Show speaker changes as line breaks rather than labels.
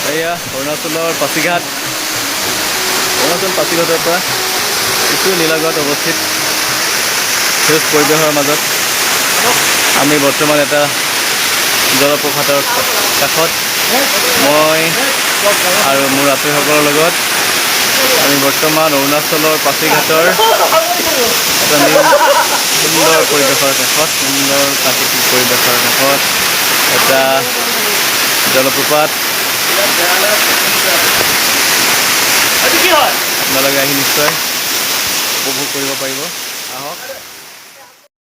এয়া অৰুণাচলৰ পাছিঘাট অৰুণাচল পাছিঘাটৰ পৰা কিছু নিলগত অৱস্থিত সেউজ পৰিৱেশৰ মাজত আমি বৰ্তমান এটা জলপ্ৰপাতৰ কাষত মই আৰু মোৰ আত্মীয়সকলৰ লগত আমি বৰ্তমান অৰুণাচলৰ পাছিঘাটৰ এটা সুন্দৰ পৰিৱেশৰ কাষত সুন্দৰ প্ৰাকৃতিক পৰিৱেশৰ কাষত এটা জলপ্ৰপাত আপোনালোকে আহি নিশ্চয় উপভোগ কৰিব পাৰিব। আহক।